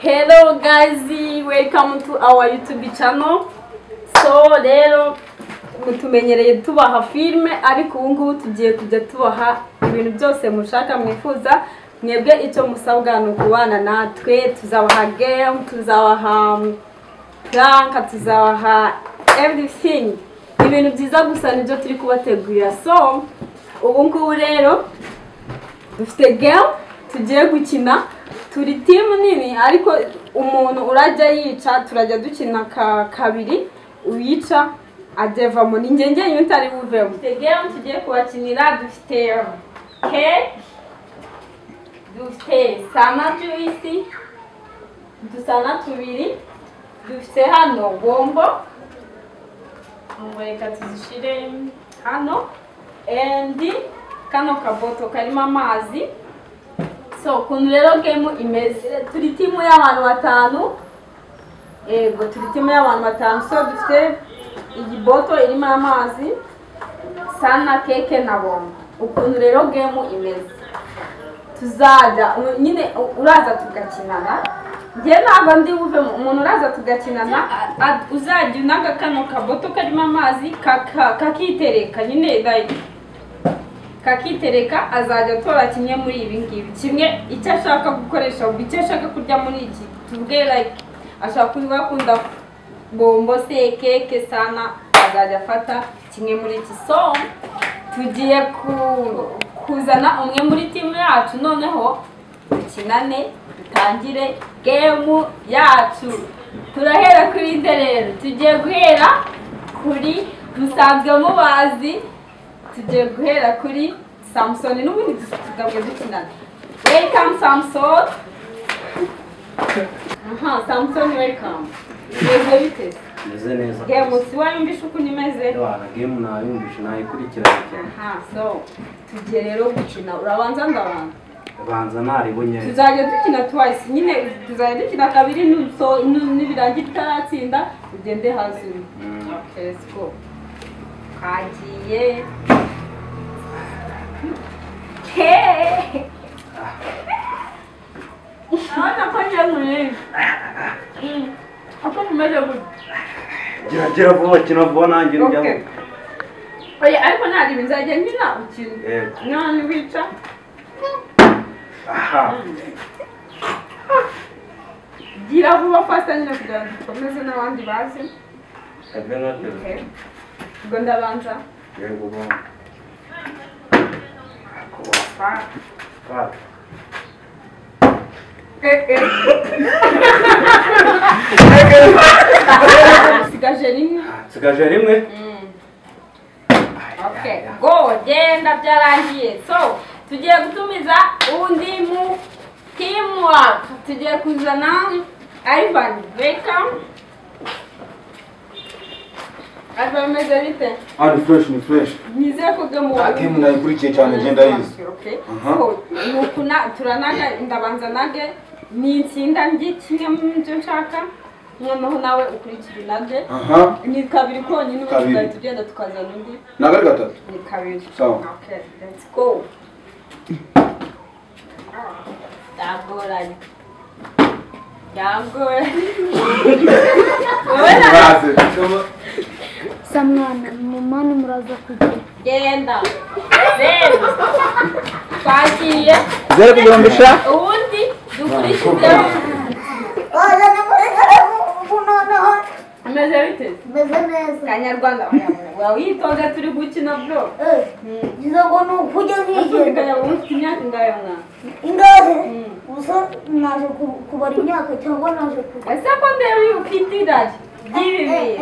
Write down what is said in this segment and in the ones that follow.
Hello guys, welcome to our YouTube channel. So rero mutumenyereye tubaha filme ariko ubu ngubu tugiye kujya tubaha ibintu byose mushaka mwifuza. Mwebwe icyo musabwa no kubana natwe, tuzabaha game, tuzabaha prank, tuzabaha everything. Ibintu byiza gusa nibyo turi kubategurira. So ubu ngubu rero dufite game tugiye gukina. Turi team nini ariko umuntu urajya yica, turajya dukina kabiri, uyica adevamo ninjye njye utari buvemo. Game tugiye kubakinira dufite cake, dufite sana juice, dusana tubiri, dufite hano bombo, reka tuzishire hano, and kano kaboto karimo amazi. So kuntu rero game imeze, turi timu y'abantu batanu. Ego turi timu y'abantu batanu. So dufite igiboto irimo amazi, sana keke na bombo. Ukuntu rero game imeze, tuzajya nyine uraza tugakinana. Ngiye ntabwo ndi buve umuntu uraza tugakinana, uzajya unaga kano kaboto karimo amazi kakitereka nyine like kakitereka, azajya atora kimwe muri ibi ngibi, kimwe icyo ashaka gukoresha, icyo ashaka kurya muri iki. Tuvuge like ashaka kuba akunda bombo se keke sana, azajya afata kimwe muri iki. So tugiye kuzana umwe muri timu yacu, noneho dukinane, dutangire game yacu. Turahera kuri rero, tugiye guhera kuri musanzwe mubazi, tugiye guhera kuri Samson n'ubundi tugabwe dukinana. Welcome Samson. Samson welcome. Yego bite? Meze neza. Game siwayumvisha uko nimeze? Game nayumvisha nayikurikirana cyane. So tugiye rero gukina. Urabanza ndabanza. Banza naribonye. Tuzajya dukina twice. Nyine tuzajya dukina kabiri nibirangira taratsinda ugende hasi. Okay, let's go. Kagiye. Hey! Ana fanya nini? Hapo tumeje good. Gira vuba kina vuba nanjye njya. Okay. Oya ariko nari binzaje nkina ukina. Nani bica? Aha. Gira vuba fast nyine kugira ngo dukomeze n'abandi bazi. Okay. Gonda banza. Yego bo. Sigaje rimwe. Okay, go genda byarangiye. So tugiye gutumiza undi mu teamwork, tugiye kuzana Ivan. Welcome. Meze bite? Ari fresh. Nizeye ko game wa game nayikurikiye cyane genda yize. Okay. So nukuna turanaga ndabanza nage ni insinda ndi kimwe mu byo nshaka. Noneho nawe ukurikira nade. Ni kabiri konyine ubundi tugenda tukazana undi. Naga gatatu. Ni kabiri. Sawa. Okay, let's go. Dagoranye. Samwana mumani muraza kugira genda zero twagiye zero kugombesha ubundi dukurikizeho. Ameze bite? meze neza Kanyarwanda witoze turi gukina bro. Ngizogo nukujya nkije Kanya wumva imyaka ingahe mwana? ingahe uso naje kubara imyaka cyangwa naje kubara Secondary ufite iraje gibibi.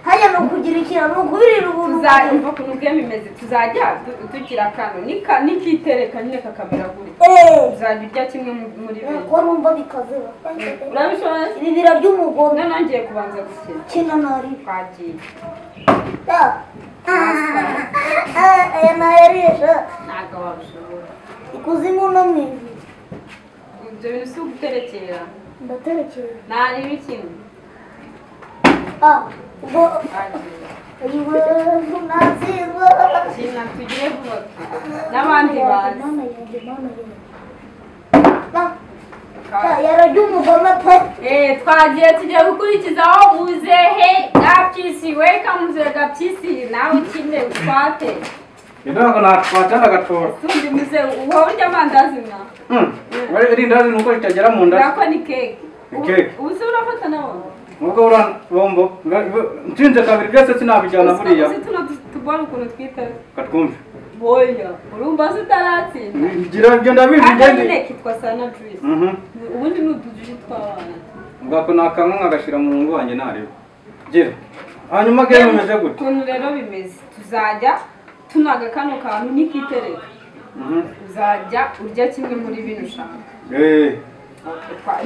haya no kugira ikira no kubirira ubuntu. Tuzajya ku game imeze, tuzajya tukira kano nikitereka nyine kakamera guri. Tuzajya urya kimwe muri byo. Ko numva bikaze. Urabishobora? Ibi birarya umugome. Nangiye kubanza gukina. Kina nari. Twagiye. Nayarisha. Ntabwo wabishobora. Ikuzimu no mwizi. Ibyo bintu si uguterekera. Ndaterekera. Nari bikini. Ubwo ayiwe nasizwe. Kina tugire vuba. N'abandi bazi. yararya umugome pe. Twagiye tugiye gukurikizaho muzehe gapyisi. Welcome muzehe gapyisi. Nawe ukine utwate. Ntabwo natwatana gatora. Sundi muzehe uba urya amandazi mwa? Iri ndazi nuko ritagera mu nda. Nako ni keke. Keke. Ubu se urafata nawe? Ubwo urana bombo. Nshinze kabiri byose sinabijyana buriya. Uzi tubona ukuntu twita. Katwumve. Boya. Urumva se utaratsinda? Gira ibyo ndabizi ngende. Aka kitwa sana juice. Ubundi n'utujuji tw'abana. Ngako nakamwe nkagashira mu ngo wanjye nareba. Gira. Hanyuma game imeze gute? Ukuntu rero bimeze. Tuzajya tunaga kano kantu nikitereka. Uzajya urya kimwe muri bino ushaka.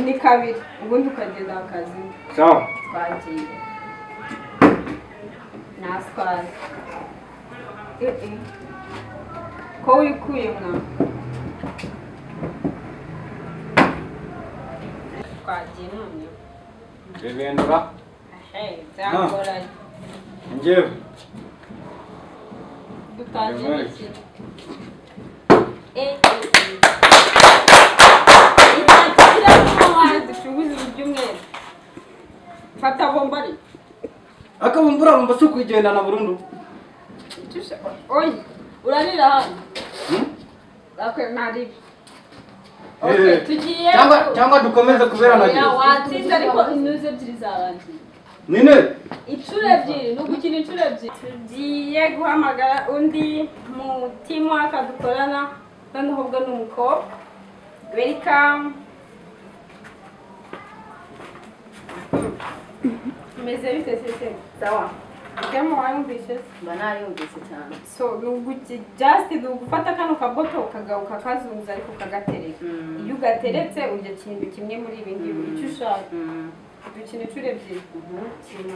Ni kabiri ubundi ukagenda akazi. Sawa. Twagiye. Naswaye. Ko wikuye mwa. Twagiye none. Bibendura. Byakora. Njyewe. Dutangiye iki? Fata bombari. Akabumbura bomba so kwigendana burundu. Oyi, urarira hano. Akwe nari. Tugiye. Cyangwa dukomeze kubera nagiye. Watsinze ariko inyuze ebyiri zarangiye. Nine. Incuro ebyiri, n'ugukina incuro ebyiri. Tugiye guhamagara undi mu timu akadukorana. Noneho ubwo ni umukobwa. Welcome. Meze bite sese? Sawa. Kemo wayumvise? Bana yumvise cyane. So just gufata kano kaboto ukagaruka kazunguza ariko kagatereka. Iyo ugateretse urya kintu kimwe muri ibi ngibi icyo ushaka. Dukina incuro ebyiri. Kina.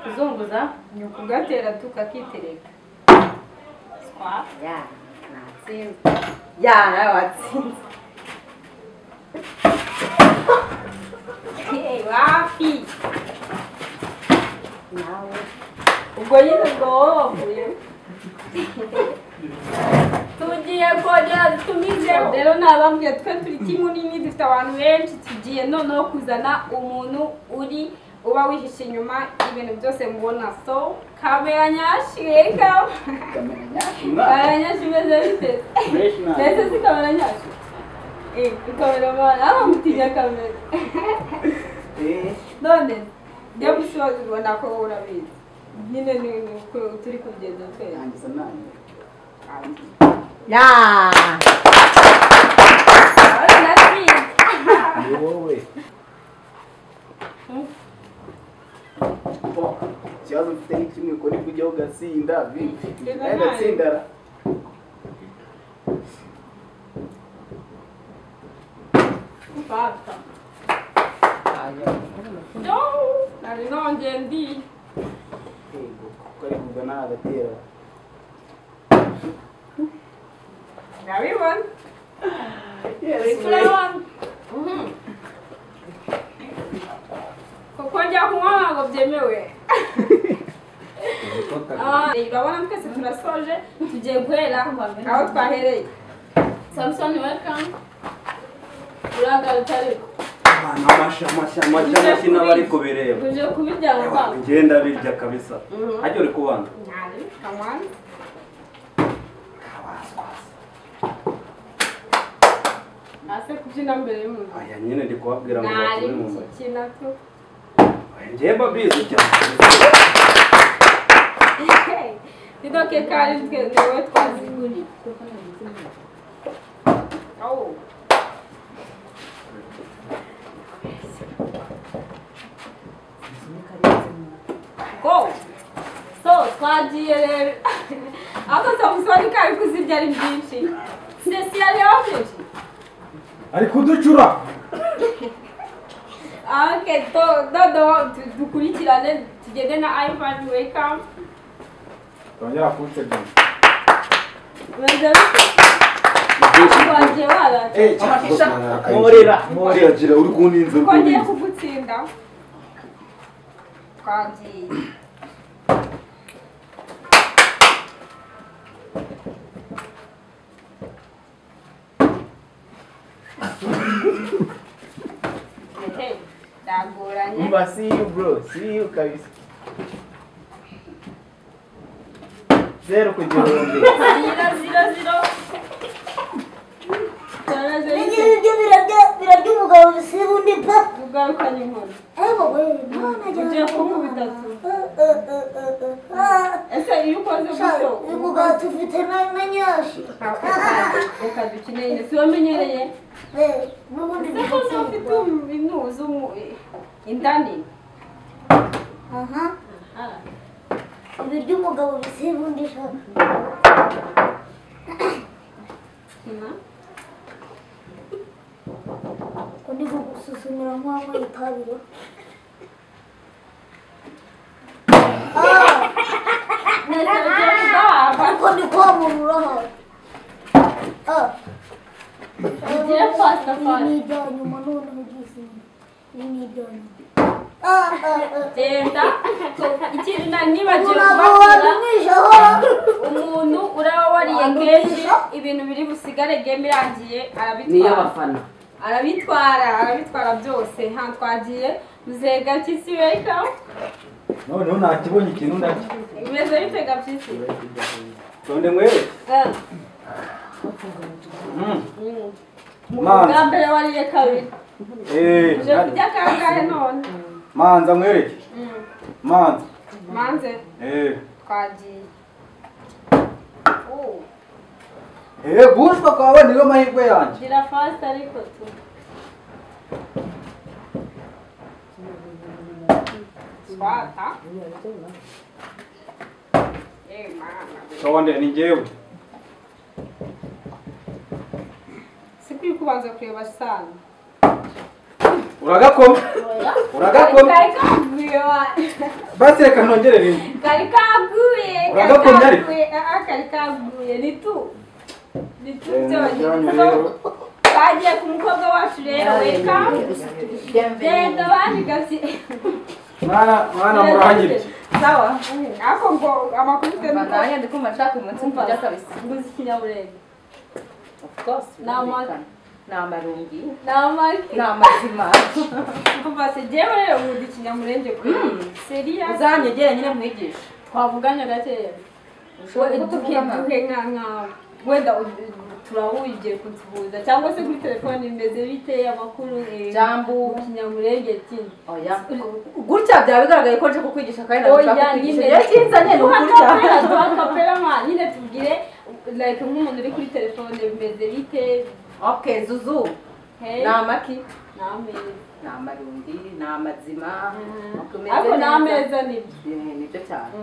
Kuzunguza ni ukugatera tukakitereka. Swa. Ya. Natsinze. Ya, nawe watsinze. Wapi? Nawe. Ubwo nyine ubwo wavuye. Tugiye kongera dutumizeho. Rero nabambwiye twe turi timu nini dufite abantu benshi tugiye noneho kuzana umuntu uba wihishe inyuma ibintu byose mubona. So kamera nyashi reka. Kamera nyashi meze bite? Ndetse si kamera nyashi. Kamera mwana mutinya kamera. None ndio bishoboye ubona ko urabizi. Nyine ni turi kugenda twese. Nangisa nani. Ya. Ni wowe. Ikibazo mfite ni kimwe ko nibwo ujya ugasinda bibi. Agatsindara. Basta. No, nari nongeye ndi. Kuko ari kugana agatera. Nabibona. Yes. Kuko njya kunywa ntabwo byemewe. Urabona twese turasoje tugiye guhera aho twahereye. Samson welcome. Uragarutse ariko. Amashyi n'abari kubireba. Uje kubirya mu bana. Ngenda birya kabisa. Hajya uri kubana. Nari, kamani. Ase kubyina mbere y'umuntu. Aya nyine ndi kubabwira ngo Nari bakine mu mutwe. kikina tu. Njye babizi cyane. Nidoke kari twe niwe twaziguriye. Oh. Go. So twagiye rero. Ako samusoni kari kuzirya ari byinshi. Sesi yari byinshi. Ari kuducura. Okay, do dukurikirane tugende na Ivan welcome. Tongera kutegura. Wende twagiye wala. Morera gira uri kuninze Ko ngiye kugutsinda. Twagiye. Ndagoranye. Umva, see you bro, see you kabisa. 0 ku gihumbi. 0 ibyo birarya umugabo bisiba undi pa ugarukanye inkoni. wowe mwana Ugiye kumubita tu. Ese iyo ukoze gutyo uyu mugabo tufite na nyashi reka dukine nyine si wamenyereye. n'ubundi Ese ko ufite inuzu inda nini. aha ibiryo umugabo bisiba undi shaka undi gususumira nk'aho itabiro ariko ndi kwamurura hano ugiye fasta iyi ni ibya nyuma noneho ugize iyi ni ibya nyuma genda ikintu nibagiwe ntabwo kubabwira wabimishaho umuntu uraba wariye kenshi ibintu biri busigare game irangiye niyo arabitwara bafana arabitwara byose nta twagiye muzega kisi welcome noneho nakibonye ikintu ndaki imeze bitega byisi tonde mwere bwa mbere wariye kabiri uje eh kurya kangahe none manza mwereke manza manze twagiye bushwa kwawe niyo mahirwe yanjye gira fast ariko tu swata tonde ni njyewe sikwiye kubanza kureba sana uragakoma kari kaguye wa basi reka nongere rimwe kari kaguye uragakomye ariko kari kaguye ni tu byonyine byonyine twagiye ku mukobwa wacu rero welcome genda bandikasi mwana murangire sawa ako ngo amakuru twe baganya ndikumva nshaka umunsi kujya kabisa nguzi ikinyabulenge of course n'amarungi namaki n'amazima kuva se jewe rero nguzi ikinyamulenge kuri seriya uzanyegere nyine mwigisha twavuganye gakeya ushobora tukiduhe nka wenda turawugiye kutubuza cyangwa se kuri telefone bimeze bite amakuru jambo kinyamulenge tini oya gutya byaba bigaragaye ko nje kukwigisha kandi oya nyine yakinzanye ni gutya duhakapera ma nyine tubwire like nk'umuntu uri kuri telefone bimeze bite okay zuzu namaki n'ameza n'amarungi n'amazima ariko n'ameza nibyo cyane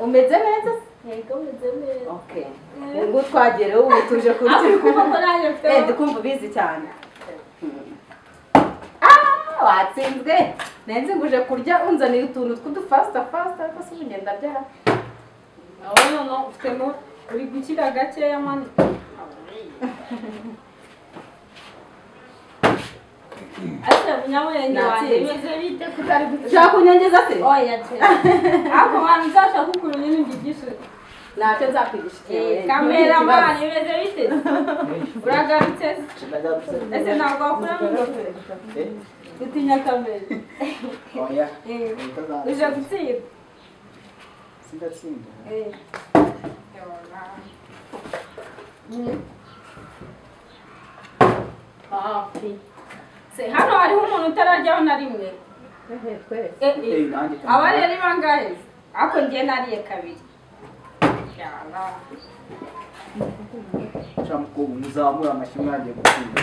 umeze neza yego umeze neza okay ngo twagere ubu tuje kuri ndikumva ubizi cyane watsinzwe nenze nguje kurya unzanira utuntu tw'udufasta ariko si ugenda byara aho no ufitemo uri gukira gakeya mani asa nyamurenge wanjye bimeze bite kutari ushaka kunyongeza se oya cyane ako bantu uzashaka ukuru nyine mbigishe ntacyo nzakwigisha kamera mani bimeze bite uragarutse ese ntabwo wakuramo ingofero utinya kamera oya uje gutsinda sindatsinda hafi se hano hariho umuntu utararyaho na rimwe aba rero bangahe ariko njye nariye kabiri shamukubu muzamura amashyi mwagiye gutsinda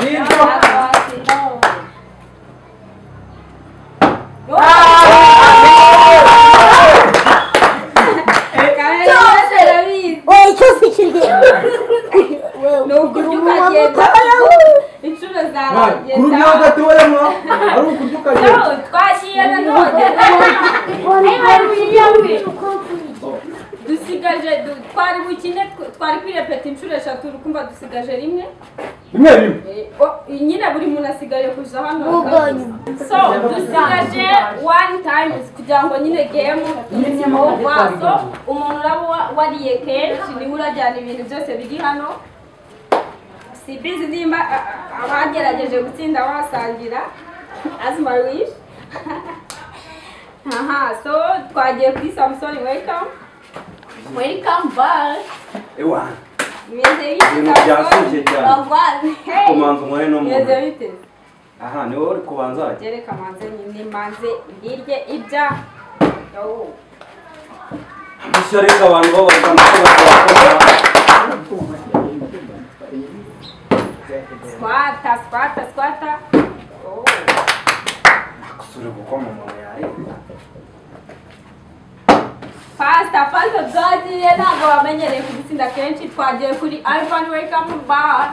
wowe cyose kirye inshuro zarangiye kurya gatoya mwa ari ukurya ukagenda twashiye na none dusigaje twari bukine twari kwirepeta inshuro eshatu urukumva dusigaje rimwe nyine buri muntu asigaye kuja hano so dusigaje one time kugira ngo nyine game inyuma wazo umuntu uraba wariye kenshi niwe urajyana ibintu byose biri hano si bizi nimba abagerageje gutsinda wasangira as my wish. So twagiye kuri Samson, welcome back. Ewa. Meze Ibintu byasuje cyane. Kumanza umwe no mu. Meze bite? Aha ni wowe uri kubanza. Gereka manze nyine manze ndirye ibya. Yo. Musharika abantu babaga bakora. Squata. Oh. Kusura gukoma mu yayi. Pasta bwagiye ntabwo bamenyereye kugitsinda kenshi. Twagiye kuri Ivan, welcome back.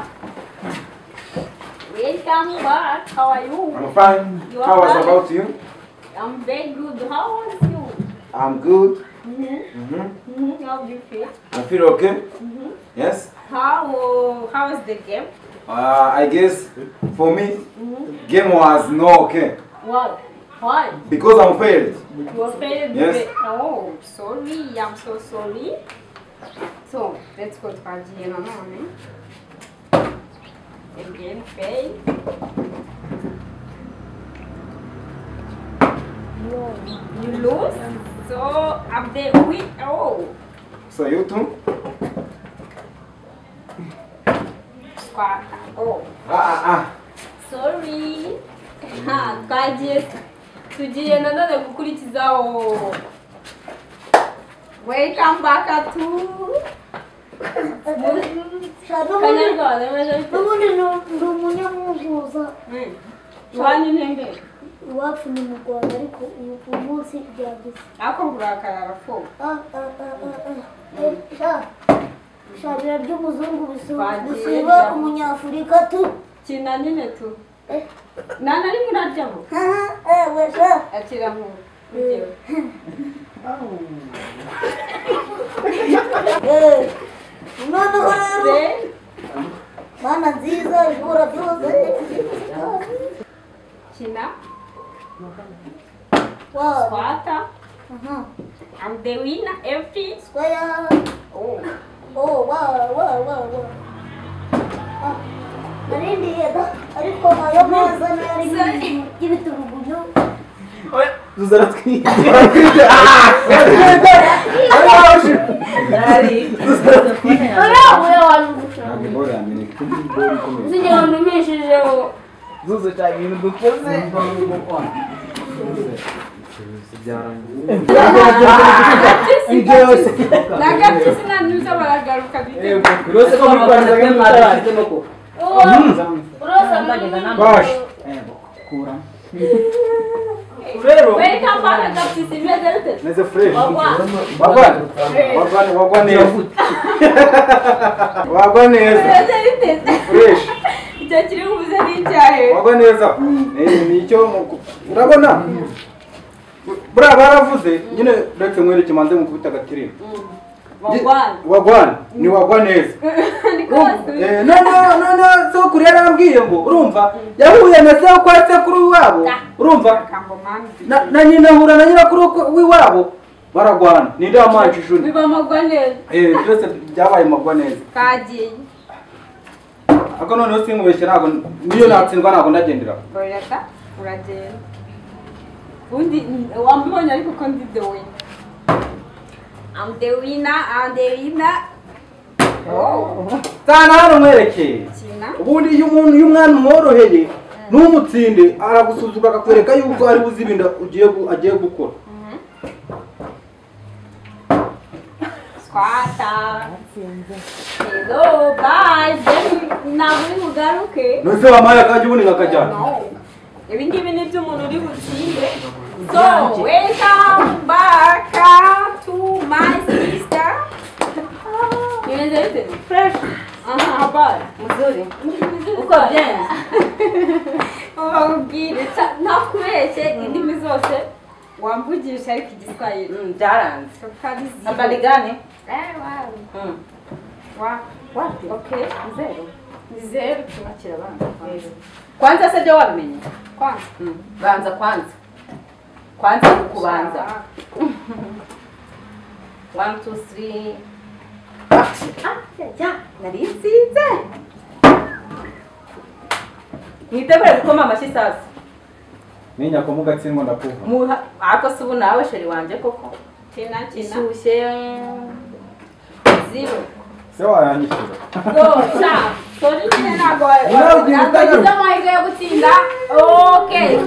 How are you? I'm fine. You are How was fine? about you? I'm very good. How are you? I'm good. How do you feel? I feel okay. Yes. How was the game? I guess for me, game was no okay What? Why? because I'm failed. You were failed. Yes. Oh, sorry. I'm so sorry. So let's go to Kajina now. Again, fail. You lose. So up there we So you too? squat. Oh, sorry. Tugiye nanone gukurikizaho. Welcome back to Kanyarwanda. N'ubundi ndi umunyamuhuza. Iwanyu ntenge. Iwacu ni mu Rwanda ariko uyu munsi byageze. Ako burakara arafo. Shabira ry'umuzungu Bagiye bisiba da. umunyafurika tu. Kina nyine tu. Nana ari murajyaho. Wesha. Akira mu rugero. Noneho rero mana nziza ishobora byose. Kina. Wow. Squata. I'm the winner every. Square. Oh. Wow. Narindi yeda ariko ayo maza nari y'ibiturugunyo. Tuzara twite. Zuzu cyane ibintu dukoze. Nagati sinanyuza baragaruka bite. Rose ko mukwanza mwashizemo ko. Bash. Kura. Welcome back agati simeze bite. Neze fresh. Wagwan. Wagwan neza. Wagwan neza. Simeze bite. Fresh. Icyo kiri buze n'icyahe. Wagwan neza. Nicyo urabona. Bura baravuze nyine reke mwereke manze mukubita gatirira. Wagwan ni wagwan neza. No so kuri yarambwiye ngo urumva yahuye na se kwa sekuru wabo urumva na nyina hura na nyirakuru wiwabo baragwana ni ndamanci juni Biba magwa neza. byose byabaye magwa neza Kagiye. ako noneho sinkubeshye ntabwo niyo natsindwa ntabwo ndagendera Boyata uragenda. Undi wambonye ariko ko ndi the winner. I'm the winner. Oh. Tana hano mwerekeye Kina. ubundi iyo umuntu y'umwana mworoheye n'umutsinde aragusuzugura akakwereka yuko ari buzibinda agiye gukora Squata. Hello guys. Naburi mugaruke. nose wamaye akajya ubundi ngakajyana No. Ibi ngibi ni by'umuntu uri butsinde. So, welcome back to my sister. Nimeze bite? Fresh. Habari. Mzuri. Uko bien? Ubabwire ntakubeshye indimi zose wamvugisha ariko igiswahili. Byaranze. Kabizi. Habari gani? Wow. Wow. Wapi? Okay. Zero. Ni zero. Akira bana. Kwanza se byo wabimenye? Kwanza. Banza kwanza. Kwanza kubanza. 1 2 3 ya nari nsinze. mwitegure gukoma amashyi sasa Ninya ko mugatsindwa ndakuva. ako se ubu nawe sheri wanje koko kina ishyushye 0 Se wayanyishura. sorry nyine ntabwo Ugiye wagize amahirwe yo gutsinda. Okay,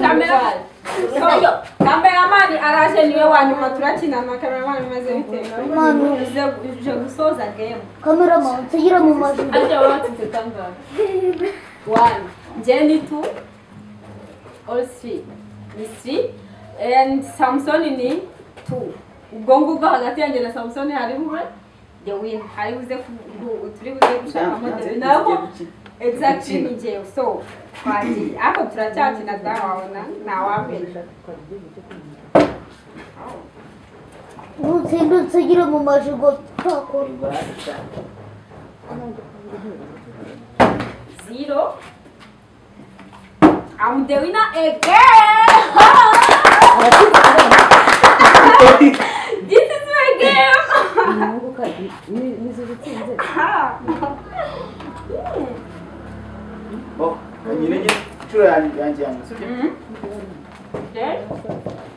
kameramani araje niwe wa nyuma turakina na kameramani maze bitewe uje gusoza game. Cameraman, tugira mu mazi. Anje watsinze tangaza 1 Jenny 2 all 3 ni 3 and Samson ni 2. Ubwo ngubwo hagati yanjye na Samson harimo the win. Hari buze turi buze gushaka amodeli nako exactly ni jewe so kwaji ako turacyakina dawabona nawambere Utsinda tugira mu mazi ngo twakora. 0 I'm the winner again. This is my game. Oh, nyine chura yanjye.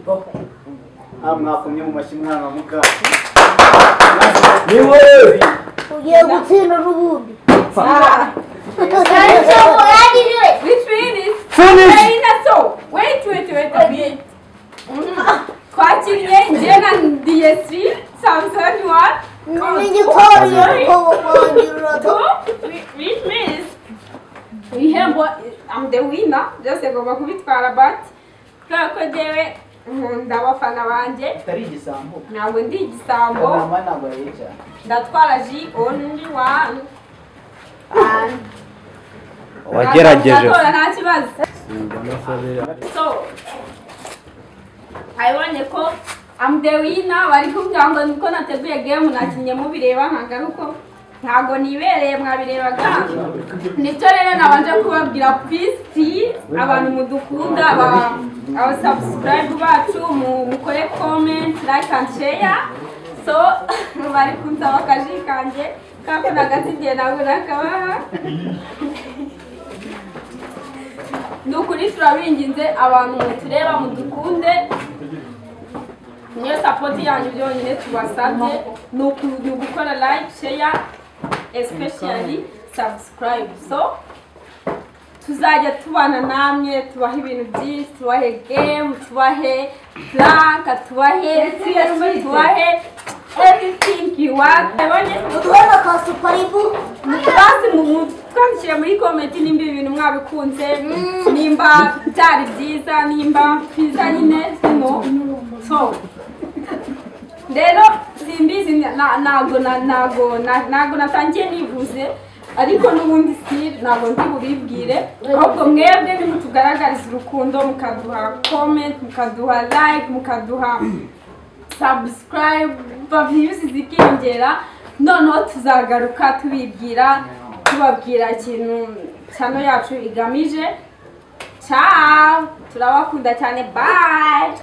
Oh. Mwakomye mu mashyi mwana muka. Niwe. Ugiye gutsinda n'ubundi. Which mean is Finish. wait a bit. Kwachirie njena DS3 Samson 1. Ningikori ko wangira. Which means I'm the winner. Just agomba kubitwara but kako jewe nkunda abafana banje Tari igisambo. ntabwo ndi igisambo Mama ntabwo yica. ndatwara ji only one. Wagerageje. Nta kibazo. So ayibonye ko I'm the winner bari kumbwira ngo niko nateguye game nakinye mubireba nkagaruko ntago nibereye mwabirebaga nicyo rero nabanje kubabwira please abantu mudukunda aba subscribe bacu mukore comment like and share so bari kunsaba akaji kanje kako nagatsindiye nabwo nakabaha nukuri turabinginze abantu mutureba mudukunde niyo support yanyu byonyine tubasabye ni ugukora like share especially subscribe so tuzajya tubana namwe tubahe ibintu byinshi tubahe game tubahe plank tubahe tubahe everything you want. Udubona ka suparibu. Twandikire muri comment nimba ibintu mwabikunze nimba byari byiza nimba byiza nyine simo so rero simbizi nago natangiye nivuze ariko n'ubundi still nago ndi buribwire ahubwo mwebwe nimutugaragariza urukundo mukaduha comment mukaduha like mukaduha subscribe views zikiyongera noneho tuzagaruka tubabwira ikintu channel yacu igamije. Ciao turabakunda cyane bye.